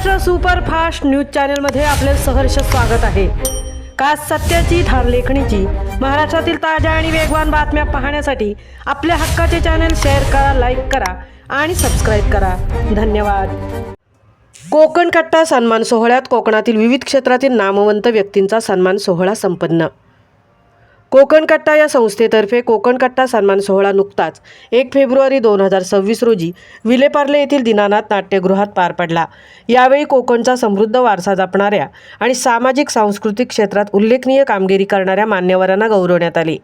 Maharashtra superfast news चॅनलमध्ये आपले सहर्ष स्वागत आहे। खास सत्याची धार लेखणीची महाराष्ट्रातील ताज्या आणि वेगवान बातम्या पाहण्यासाठी आपल्या हक्काचे चॅनल शेअर करा, लाईक करा आणि सबस्क्राईब करा। धन्यवाद। कोकण कट्टा सन्मान सोहळ्यात कोकणातील विविध क्षेत्रातील नामवंत व्यक्तींचा सन्मान सोहळा संपन्न। कोकण कट्टा या संस्थेतर्फे कोकण कट्टा सन्मान सोहळा नुकताच 1 फेब्रुवारी 2026 रोजी विलेपार्ले येथील दीनानाथ नाट्यगृहात पार पडला। यावेळी कोकणचा समृद्ध वारसा जपणाऱ्या आणि सामाजिक सांस्कृतिक क्षेत्रात उल्लेखनीय कामगिरी करणाऱ्या मान्यवरांना गौरवण्यात आले।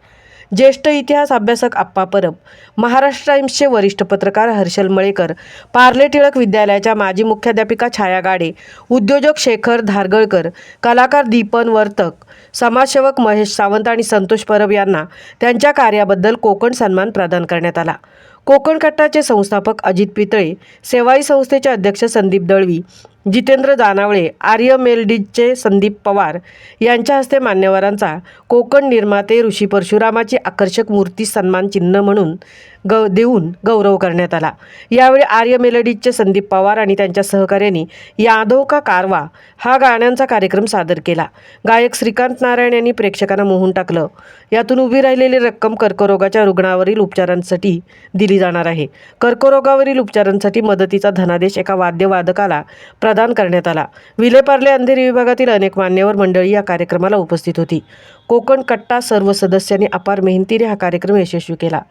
ज्येष्ठ इतिहास अभ्यासक आप्पा परब, महाराष्ट्र टाइम्सचे वरिष्ठ पत्रकार हर्षल मळेकर, पार्ले टिळक विद्यालयाच्या माजी मुख्याध्यापिका छाया गाडे, उद्योजक शेखर धारगळकर, कलाकार दीपन वर्तक, समाजसेवक महेश सावंत आणि संतोष परब यांना त्यांच्या कार्याबद्दल कोकण सन्मान प्रदान करण्यात आला। कोकण कट्टाचे संस्थापक अजित पितळे, सेवाई संस्थेचे अध्यक्ष संदीप दळवी, जितेंद्र दानावळे, आर्य मेलडीजचे संदीप पवार यांच्या हस्ते मान्यवरांचा कोकण निर्माते ऋषी परशुरामाची आकर्षक मूर्ती सन्मान चिन्ह म्हणून देऊन गौरव करण्यात आला। यावेळी आर्य मेलडीजचे संदीप पवार आणि त्यांच्या सहकाऱ्यांनी यादव का कारवा हा गाण्यांचा कार्यक्रम सादर केला। गायक श्रीकांत नारायण यांनी प्रेक्षकांना मोहून टाकलं। यातून उभी राहिलेली रक्कम कर्करोगाच्या रुग्णावरील उपचारांसाठी दिली जाणार आहे। कर्करोगावरील उपचारांसाठी मदतीचा धनादेश एका वाद्यवादकाला प्रदान करण्यात आला। विलेपार्ले अंधेरी विभागातील अनेक मान्यवर मंडळी या कार्यक्रमाला उपस्थित होती। कोकण कट्टा सर्व सदस्यांनी अपार मेहनतीने हा कार्यक्रम यशस्वी केला।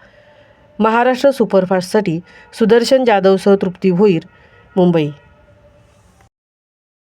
महाराष्ट्र सुपरफास्टसाठी सुदर्शन जाधवसह तृप्ती भोईर, मुंबई।